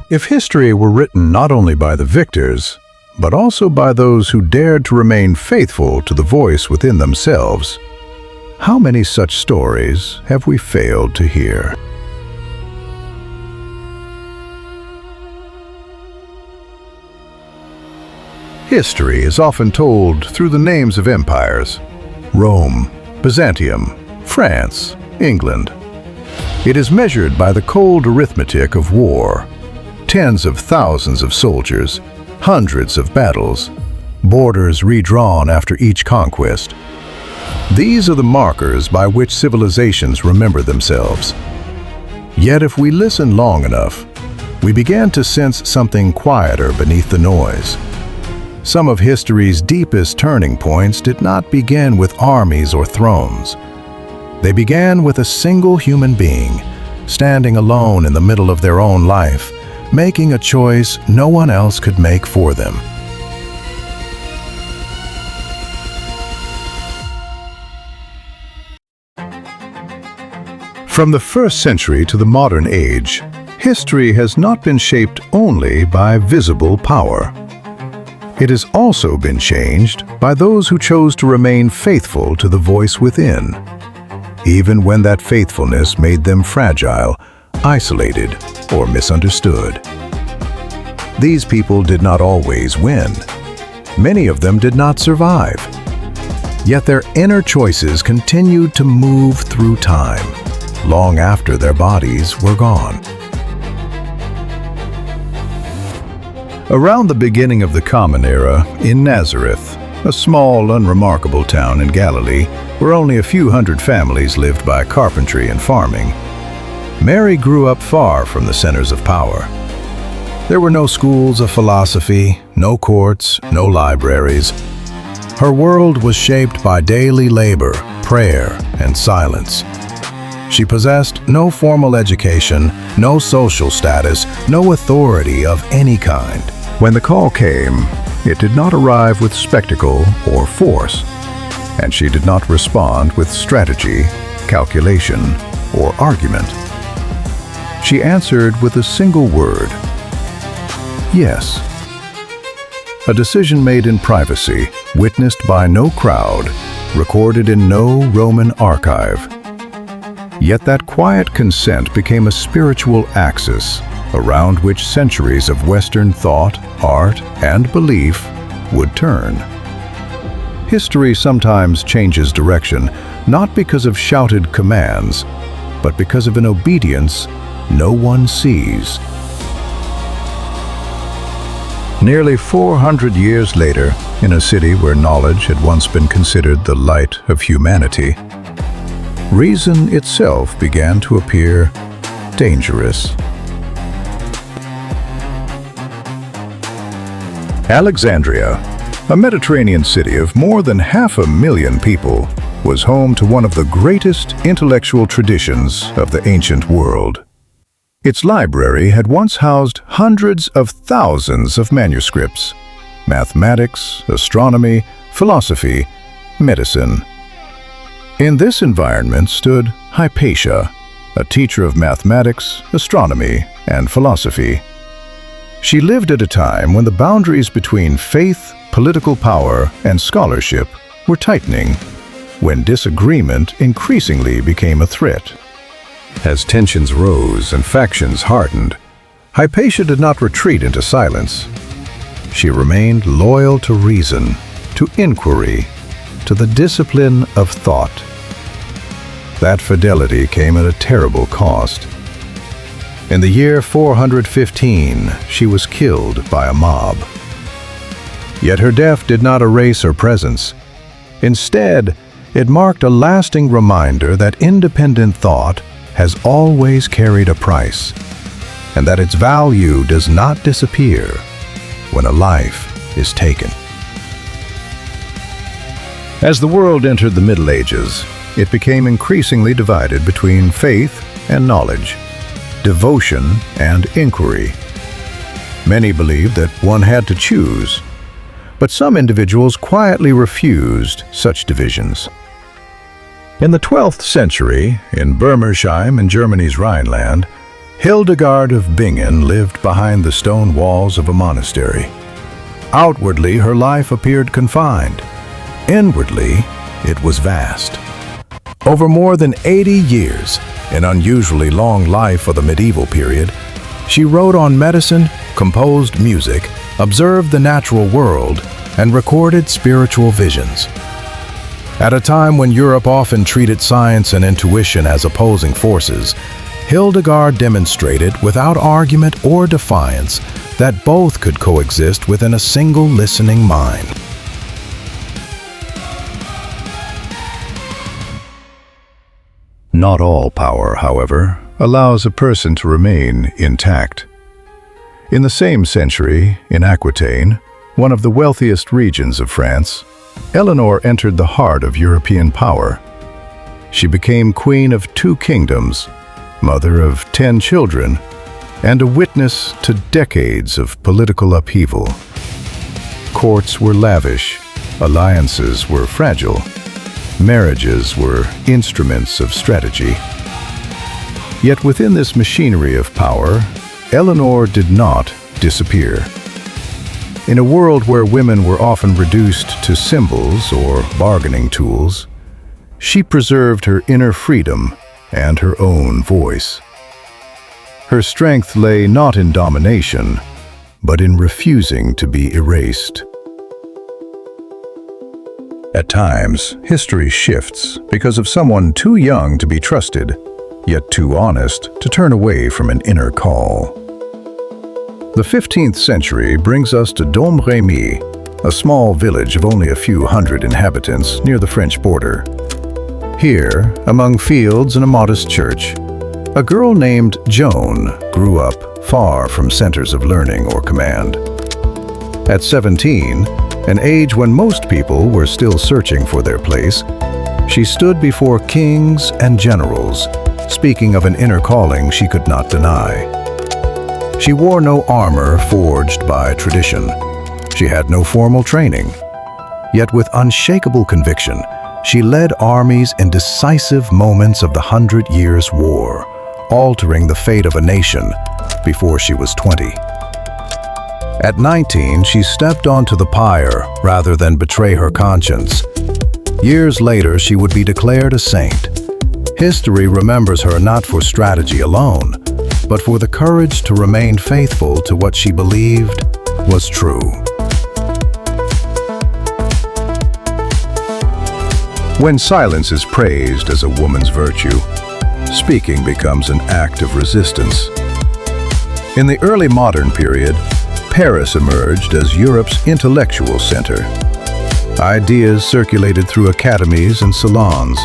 If history were written not only by the victors, but also by those who dared to remain faithful to the voice within themselves, how many such stories have we failed to hear? History is often told through the names of empires: Rome, Byzantium, France, England. It is measured by the cold arithmetic of war. Tens of thousands of soldiers, hundreds of battles, borders redrawn after each conquest. These are the markers by which civilizations remember themselves. Yet if we listen long enough, we began to sense something quieter beneath the noise. Some of history's deepest turning points did not begin with armies or thrones. They began with a single human being, standing alone in the middle of their own life, making a choice no one else could make for them. From the 1st century to the modern age, history has not been shaped only by visible power. It has also been changed by those who chose to remain faithful to the voice within, even when that faithfulness made them fragile, isolated, or misunderstood. These people did not always win. Many of them did not survive. Yet their inner choices continued to move through time, long after their bodies were gone. Around the beginning of the Common Era, in Nazareth, a small, unremarkable town in Galilee, where only a few hundred families lived by carpentry and farming, Mary grew up far from the centers of power. There were no schools of philosophy, no courts, no libraries. Her world was shaped by daily labor, prayer, and silence. She possessed no formal education, no social status, no authority of any kind. When the call came, it did not arrive with spectacle or force, and she did not respond with strategy, calculation, or argument. She answered with a single word: yes. A decision made in privacy, witnessed by no crowd, recorded in no Roman archive. Yet that quiet consent became a spiritual axis around which centuries of Western thought, art, and belief would turn. History sometimes changes direction, not because of shouted commands, but because of an obedience no one sees. Nearly 400 years later, in a city where knowledge had once been considered the light of humanity, reason itself began to appear dangerous. Alexandria, a Mediterranean city of more than 500,000 people, was home to one of the greatest intellectual traditions of the ancient world. Its library had once housed hundreds of thousands of manuscripts: mathematics, astronomy, philosophy, medicine. In this environment stood Hypatia, a teacher of mathematics, astronomy, and philosophy. She lived at a time when the boundaries between faith, political power, and scholarship were tightening, when disagreement increasingly became a threat. As tensions rose and factions hardened, Hypatia did not retreat into silence. She remained loyal to reason, to inquiry, to the discipline of thought. That fidelity came at a terrible cost. In the year 415, she was killed by a mob. Yet her death did not erase her presence. Instead, it marked a lasting reminder that independent thought has always carried a price, and that its value does not disappear when a life is taken. As the world entered the Middle Ages, it became increasingly divided between faith and knowledge, devotion and inquiry. Many believed that one had to choose, but some individuals quietly refused such divisions. In the 12th century, in Bermersheim in Germany's Rhineland, Hildegard of Bingen lived behind the stone walls of a monastery. Outwardly, her life appeared confined. Inwardly, it was vast. Over more than 80 years, an unusually long life for the medieval period, she wrote on medicine, composed music, observed the natural world, and recorded spiritual visions. At a time when Europe often treated science and intuition as opposing forces, Hildegard demonstrated without argument or defiance that both could coexist within a single listening mind. Not all power, however, allows a person to remain intact. In the same century, in Aquitaine, one of the wealthiest regions of France, Eleanor entered the heart of European power. She became queen of 2 kingdoms, mother of 10 children, and a witness to decades of political upheaval. Courts were lavish, alliances were fragile, marriages were instruments of strategy. Yet within this machinery of power, Eleanor did not disappear. In a world where women were often reduced to symbols or bargaining tools, she preserved her inner freedom and her own voice. Her strength lay not in domination, but in refusing to be erased. At times, history shifts because of someone too young to be trusted, yet too honest to turn away from an inner call. The 15th century brings us to Domremy, a small village of only a few hundred inhabitants near the French border. Here, among fields and a modest church, a girl named Joan grew up far from centers of learning or command. At 17, an age when most people were still searching for their place, she stood before kings and generals, speaking of an inner calling she could not deny. She wore no armor forged by tradition. She had no formal training. Yet with unshakable conviction, she led armies in decisive moments of the 100 Years' War, altering the fate of a nation before she was 20. At 19, she stepped onto the pyre rather than betray her conscience. Years later, she would be declared a saint. History remembers her not for strategy alone, but for the courage to remain faithful to what she believed was true. When silence is praised as a woman's virtue, speaking becomes an act of resistance. In the early modern period, Paris emerged as Europe's intellectual center. Ideas circulated through academies and salons,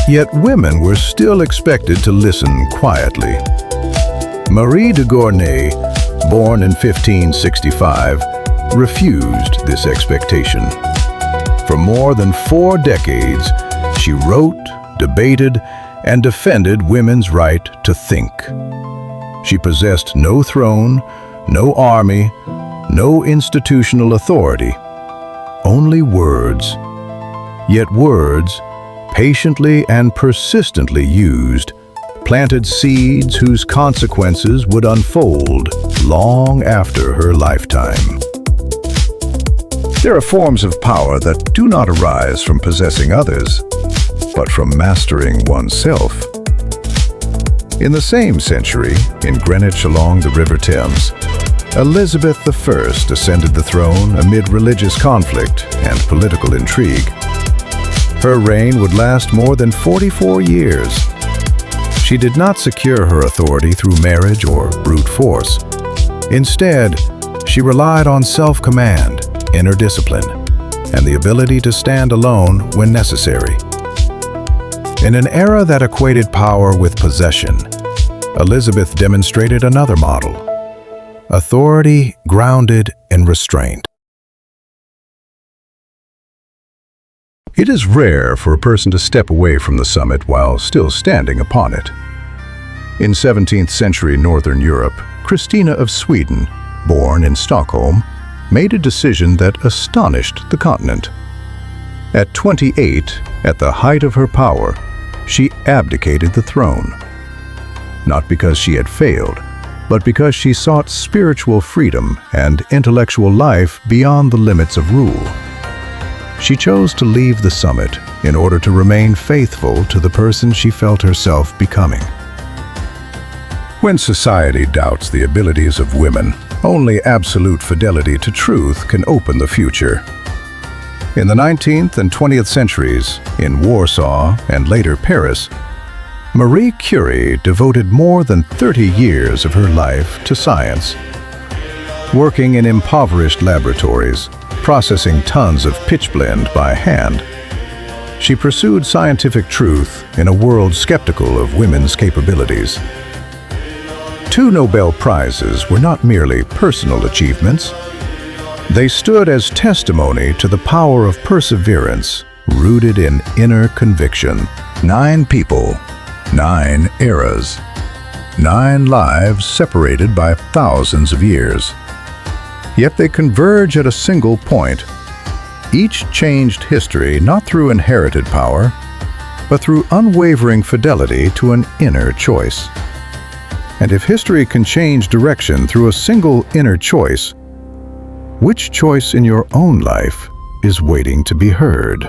yet women were still expected to listen quietly. Marie de Gournay, born in 1565, refused this expectation. For more than 4 decades, she wrote, debated, and defended women's right to think. She possessed no throne, no army, no institutional authority, only words. Yet words, patiently and persistently used, planted seeds whose consequences would unfold long after her lifetime. There are forms of power that do not arise from possessing others, but from mastering oneself. In the same century, in Greenwich along the River Thames, Elizabeth I ascended the throne amid religious conflict and political intrigue. Her reign would last more than 44 years. She did not secure her authority through marriage or brute force. Instead, she relied on self-command, inner discipline, and the ability to stand alone when necessary. In an era that equated power with possession, Elizabeth demonstrated another model: authority grounded in restraint. It is rare for a person to step away from the summit while still standing upon it. In 17th century Northern Europe, Christina of Sweden, born in Stockholm, made a decision that astonished the continent. At 28, at the height of her power, she abdicated the throne. not because she had failed, but because she sought spiritual freedom and intellectual life beyond the limits of rule. She chose to leave the summit in order to remain faithful to the person she felt herself becoming. When society doubts the abilities of women, only absolute fidelity to truth can open the future. In the 19th and 20th centuries, in Warsaw and later Paris, Marie Curie devoted more than 30 years of her life to science. Working in impoverished laboratories, processing tons of pitchblende by hand, she pursued scientific truth in a world skeptical of women's capabilities. 2 Nobel Prizes were not merely personal achievements. They stood as testimony to the power of perseverance rooted in inner conviction. 9 people, 9 eras, 9 lives separated by thousands of years. Yet they converge at a single point. Each changed history not through inherited power, but through unwavering fidelity to an inner choice. And if history can change direction through a single inner choice, which choice in your own life is waiting to be heard?